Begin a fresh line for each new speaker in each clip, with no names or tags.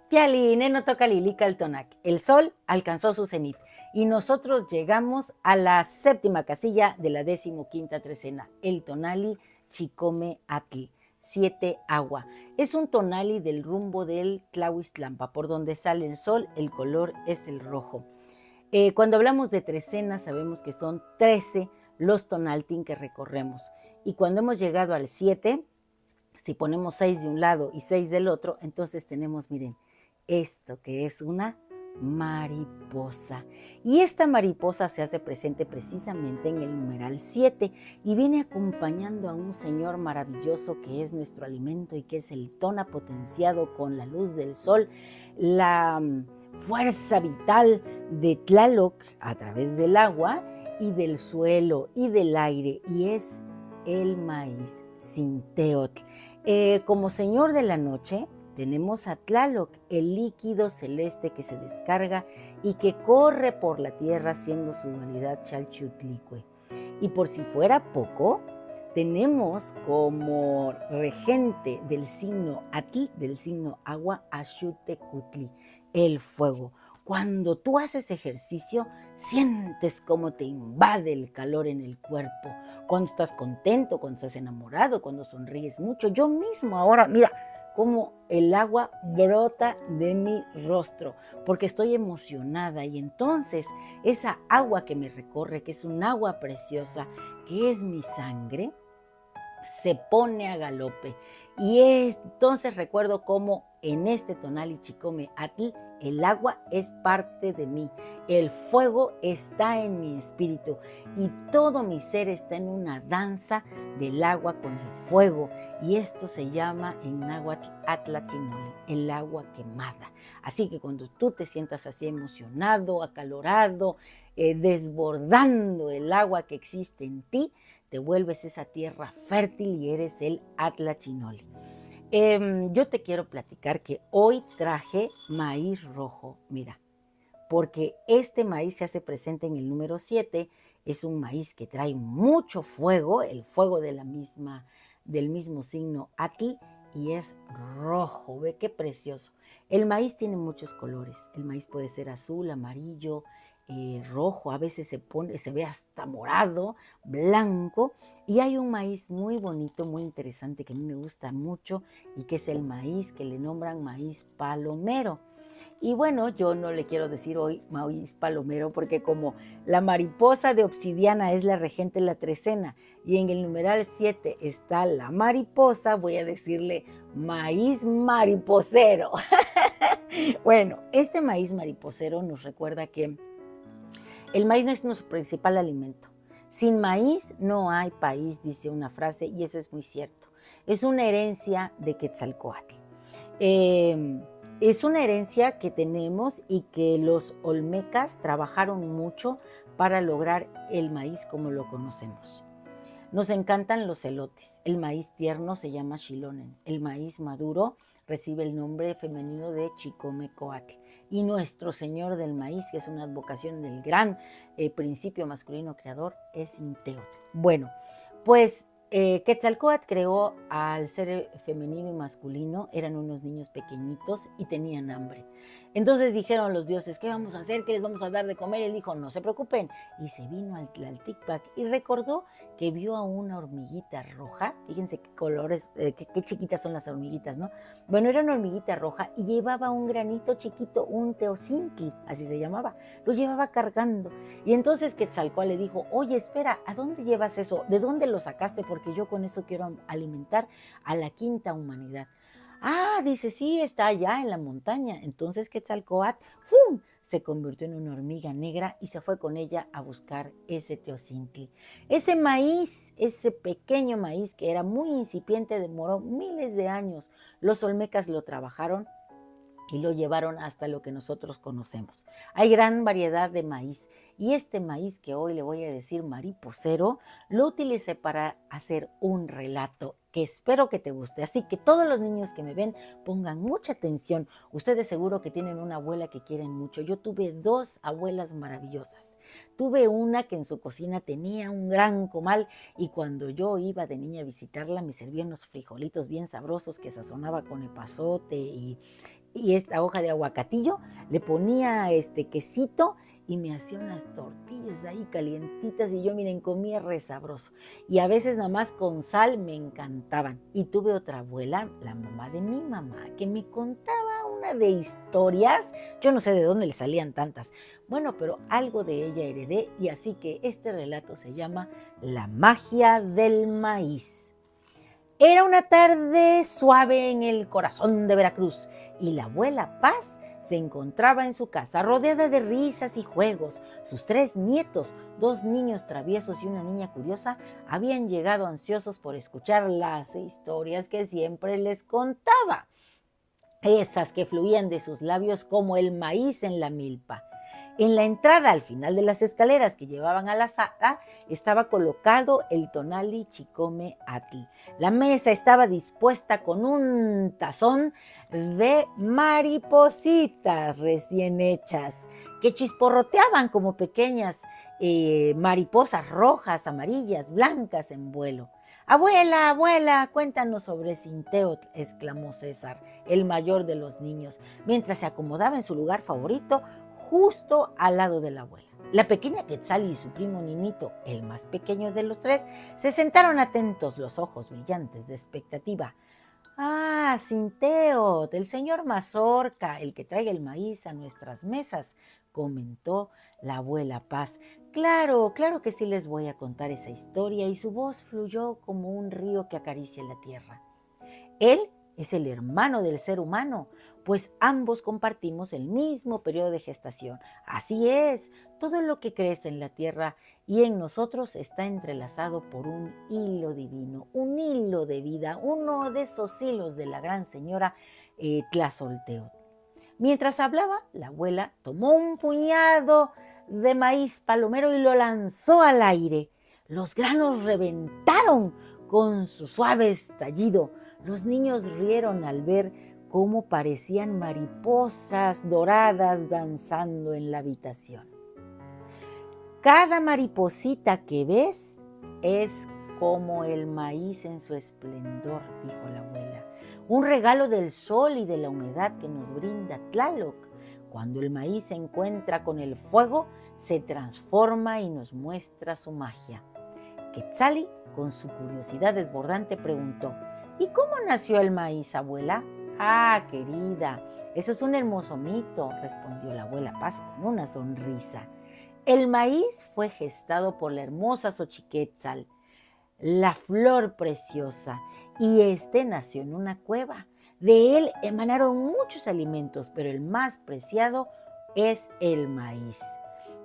Piali, neno toca lilica el tonac. El sol alcanzó su cenit y nosotros llegamos a la séptima casilla de la 15ª trecena, el tonali Chicome Atl, 7 agua. Es un tonali del rumbo del Tlahuistlampa, por donde sale el sol, el color es el rojo. Cuando hablamos de trecenas sabemos que son 13 los tonaltin que recorremos. Y cuando hemos llegado al 7, si ponemos 6 de un lado y 6 del otro, entonces tenemos, miren, esto que es una mariposa. Y esta mariposa se hace presente precisamente en el numeral 7 y viene acompañando a un señor maravilloso que es nuestro alimento y que es el tona potenciado con la luz del sol, la fuerza vital de Tlaloc a través del agua y del suelo y del aire, y es el maíz Sinteotl. Como señor de la noche, tenemos a Tlaloc, el líquido celeste que se descarga y que corre por la tierra siendo su dualidad Chalchutlicue. Y por si fuera poco, tenemos como regente del signo Atl, del signo agua, a Xutecutli, el fuego. Cuando tú haces ejercicio, sientes cómo te invade el calor en el cuerpo. Cuando estás contento, cuando estás enamorado, cuando sonríes mucho. Yo mismo ahora, mira, cómo el agua brota de mi rostro, porque estoy emocionada y entonces esa agua que me recorre, que es un agua preciosa, que es mi sangre, se pone a galope. Y entonces recuerdo cómo en este tonali Chicome Atl el agua es parte de mí, el fuego está en mi espíritu y todo mi ser está en una danza del agua con el fuego. Y esto se llama en náhuatl Atlachinole, el agua quemada. Así que cuando tú te sientas así emocionado, acalorado, desbordando el agua que existe en ti, te vuelves esa tierra fértil y eres el Atlachinole. Yo te quiero platicar que hoy traje maíz rojo, mira, porque este maíz se hace presente en el número 7, es un maíz que trae mucho fuego, el fuego de del mismo signo Atl, y es rojo, ve qué precioso. El maíz tiene muchos colores, el maíz puede ser azul, amarillo, rojo, a veces se ve hasta morado, blanco, y hay un maíz muy bonito, muy interesante que a mí me gusta mucho y que es el maíz que le nombran maíz palomero. Y bueno, yo no le quiero decir hoy maíz palomero porque como la mariposa de obsidiana es la regente de la trecena y en el numeral 7 está la mariposa, voy a decirle maíz mariposero. Bueno, este maíz mariposero nos recuerda que el maíz no es nuestro principal alimento. Sin maíz no hay país, dice una frase, y eso es muy cierto. Es una herencia de Quetzalcóatl. Es una herencia que tenemos y que los olmecas trabajaron mucho para lograr el maíz como lo conocemos. Nos encantan los elotes. El maíz tierno se llama xilonen. El maíz maduro recibe el nombre femenino de Chicomecoatl. Y nuestro señor del maíz, que es una advocación del gran principio masculino creador, es Inteotl. Bueno, pues Quetzalcóatl creó al ser femenino y masculino, eran unos niños pequeñitos y tenían hambre. Entonces dijeron los dioses, ¿qué vamos a hacer? ¿Qué les vamos a dar de comer? Y él dijo, no se preocupen. Y se vino al Tlalticpac y recordó que vio a una hormiguita roja. Fíjense qué colores, qué chiquitas son las hormiguitas, ¿no? Bueno, era una hormiguita roja y llevaba un granito chiquito, un teocintli, así se llamaba. Lo llevaba cargando. Y entonces Quetzalcóatl le dijo, oye, espera, ¿a dónde llevas eso? ¿De dónde lo sacaste? Porque yo con eso quiero alimentar a la quinta humanidad. Ah, dice, sí, está allá en la montaña. Entonces Quetzalcóatl, ¡fum!, se convirtió en una hormiga negra y se fue con ella a buscar ese teocintli. Ese maíz, ese pequeño maíz que era muy incipiente, demoró miles de años. Los olmecas lo trabajaron y lo llevaron hasta lo que nosotros conocemos. Hay gran variedad de maíz y este maíz que hoy le voy a decir mariposero, lo utilicé para hacer un relato que espero que te guste. Así que todos los niños que me ven pongan mucha atención. Ustedes seguro que tienen una abuela que quieren mucho. Yo tuve 2 abuelas maravillosas. Tuve una que en su cocina tenía un gran comal y cuando yo iba de niña a visitarla me servía unos frijolitos bien sabrosos que sazonaba con epazote y esta hoja de aguacatillo, le ponía quesito y me hacía unas tortillas ahí calientitas y yo, miren, comía re sabroso. Y a veces nada más con sal me encantaban. Y tuve otra abuela, la mamá de mi mamá, que me contaba una de historias. Yo no sé de dónde le salían tantas. Bueno, pero algo de ella heredé y así que este relato se llama La magia del maíz. Era una tarde suave en el corazón de Veracruz y la abuela Paz se encontraba en su casa rodeada de risas y juegos. Sus 3 nietos, 2 niños traviesos y una niña curiosa, habían llegado ansiosos por escuchar las historias que siempre les contaba, esas que fluían de sus labios como el maíz en la milpa. En la entrada, al final de las escaleras que llevaban a la sala, estaba colocado el tonali Chicome Atl. La mesa estaba dispuesta con un tazón de maripositas recién hechas, que chisporroteaban como pequeñas mariposas rojas, amarillas, blancas en vuelo. Abuela, abuela, cuéntanos sobre Sinteotl, exclamó César, el mayor de los niños, mientras se acomodaba en su lugar favorito, justo al lado de la abuela. La pequeña Quetzali y su primo Ninito, el más pequeño de los 3, se sentaron atentos, los ojos brillantes de expectativa. Ah, Sinteot, el señor Mazorca, el que trae el maíz a nuestras mesas, comentó la abuela Paz. Claro, claro que sí les voy a contar esa historia, y su voz fluyó como un río que acaricia la tierra. Él es el hermano del ser humano, pues ambos compartimos el mismo periodo de gestación. Así es, todo lo que crece en la tierra y en nosotros está entrelazado por un hilo divino, un hilo de vida, uno de esos hilos de la gran señora Tlazolteotl. Mientras hablaba, la abuela tomó un puñado de maíz palomero y lo lanzó al aire. Los granos reventaron con su suave estallido. Los niños rieron al ver cómo parecían mariposas doradas danzando en la habitación. Cada mariposita que ves es como el maíz en su esplendor, dijo la abuela. Un regalo del sol y de la humedad que nos brinda Tlaloc. Cuando el maíz se encuentra con el fuego, se transforma y nos muestra su magia. Quetzali, con su curiosidad desbordante, preguntó: ¿Y cómo nació el maíz, abuela? Ah, querida, eso es un hermoso mito, respondió la abuela Paz con una sonrisa. El maíz fue gestado por la hermosa Xochiquétzal, la flor preciosa, y nació en una cueva. De él emanaron muchos alimentos, pero el más preciado es el maíz,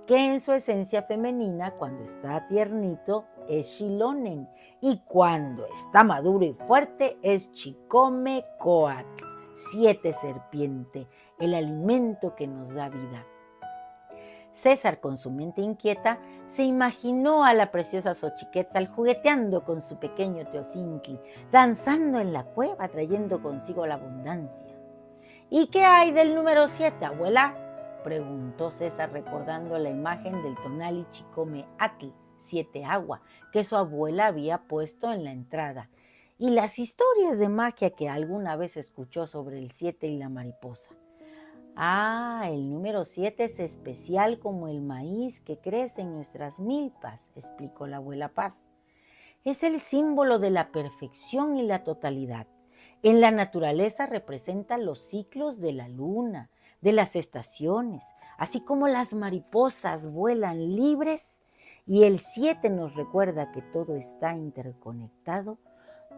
que en su esencia femenina, cuando está tiernito, es xilonen, y cuando está maduro y fuerte es Chicome Coatl, 7 serpiente, el alimento que nos da vida. César, con su mente inquieta, se imaginó a la preciosa Xochiquétzal jugueteando con su pequeño Teocintli, danzando en la cueva, trayendo consigo la abundancia. ¿Y qué hay del número 7, abuela?, preguntó César, recordando la imagen del tonali Chicome Atl, 7 agua, que su abuela había puesto en la entrada, y las historias de magia que alguna vez escuchó sobre el 7 y la mariposa. Ah, el número 7 es especial como el maíz que crece en nuestras milpas, explicó la abuela Paz. Es el símbolo de la perfección y la totalidad. En la naturaleza representa los ciclos de la luna, de las estaciones, así como las mariposas vuelan libres, y el 7 nos recuerda que todo está interconectado.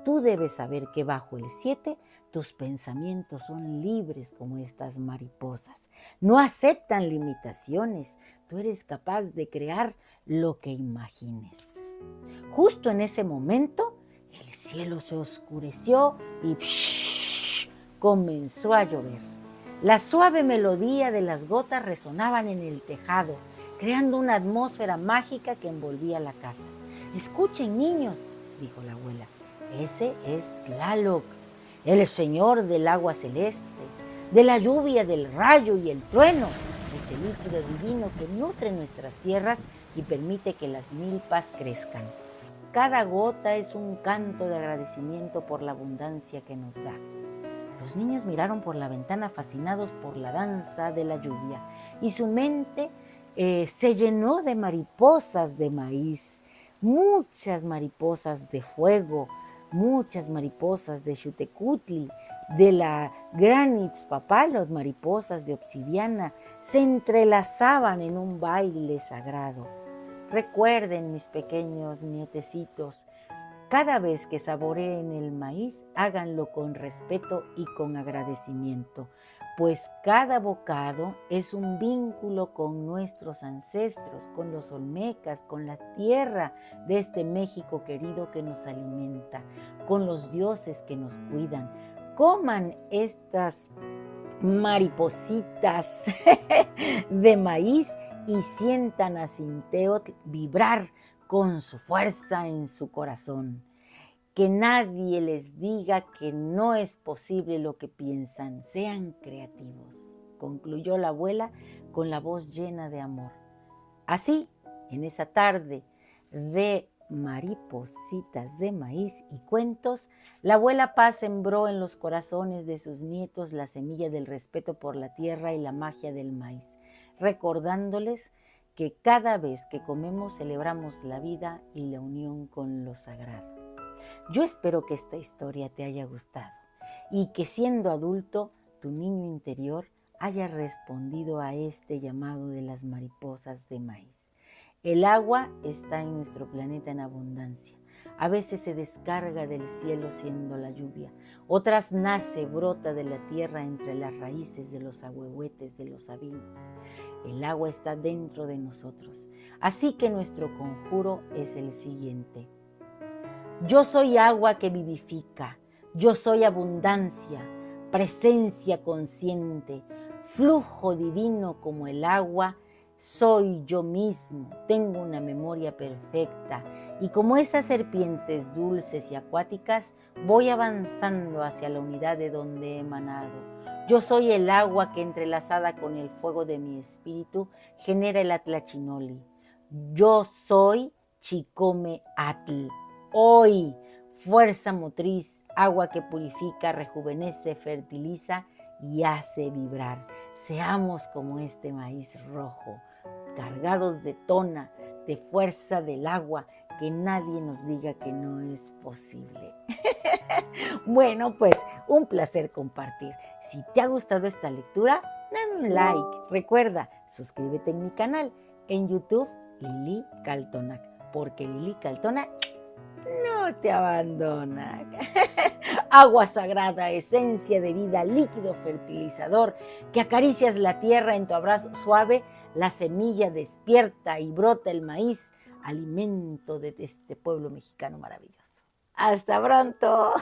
Tú debes saber que bajo el 7 tus pensamientos son libres como estas mariposas. No aceptan limitaciones. Tú eres capaz de crear lo que imagines. Justo en ese momento, el cielo se oscureció y comenzó a llover. La suave melodía de las gotas resonaban en el tejado, creando una atmósfera mágica que envolvía la casa. Escuchen, niños, dijo la abuela. Ese es Tlaloc, el señor del agua celeste, de la lluvia, del rayo y el trueno. Es el líquido divino que nutre nuestras tierras y permite que las milpas crezcan. Cada gota es un canto de agradecimiento por la abundancia que nos da. Los niños miraron por la ventana fascinados por la danza de la lluvia y su mente se llenó de mariposas de maíz, muchas mariposas de fuego, muchas mariposas de Xutecutli, de la gran Itzpapalot, mariposas de obsidiana, se entrelazaban en un baile sagrado. Recuerden, mis pequeños nietecitos, cada vez que saboreen el maíz, háganlo con respeto y con agradecimiento, pues cada bocado es un vínculo con nuestros ancestros, con los olmecas, con la tierra de este México querido que nos alimenta, con los dioses que nos cuidan. Coman estas maripositas de maíz y sientan a Cinteotl vibrar con su fuerza en su corazón. Que nadie les diga que no es posible lo que piensan. Sean creativos, concluyó la abuela con la voz llena de amor. Así, en esa tarde de maripositas de maíz y cuentos, la abuela Paz sembró en los corazones de sus nietos la semilla del respeto por la tierra y la magia del maíz, recordándoles que cada vez que comemos celebramos la vida y la unión con lo sagrado. Yo espero que esta historia te haya gustado y que siendo adulto, tu niño interior haya respondido a este llamado de las mariposas de maíz. El agua está en nuestro planeta en abundancia. A veces se descarga del cielo siendo la lluvia. Otras nace, brota de la tierra entre las raíces de los ahuehuetes de los sabinos. El agua está dentro de nosotros. Así que nuestro conjuro es el siguiente. Yo soy agua que vivifica. Yo soy abundancia, presencia consciente, flujo divino como el agua. Soy yo mismo, tengo una memoria perfecta y como esas serpientes dulces y acuáticas voy avanzando hacia la unidad de donde he emanado. Yo soy el agua que entrelazada con el fuego de mi espíritu genera el Atlachinoli. Yo soy Chicome Atl. Hoy, fuerza motriz, agua que purifica, rejuvenece, fertiliza y hace vibrar. Seamos como este maíz rojo, cargados de tona, de fuerza del agua, que nadie nos diga que no es posible. Bueno, pues un placer compartir. Si te ha gustado esta lectura, dame un like. Recuerda, suscríbete en mi canal en YouTube, Lili Kaltonak, porque Lili Kaltonak no te abandona. Agua sagrada, esencia de vida, líquido fertilizador, que acaricias la tierra en tu abrazo suave, la semilla despierta y brota el maíz, alimento de este pueblo mexicano maravilloso. ¡Hasta pronto!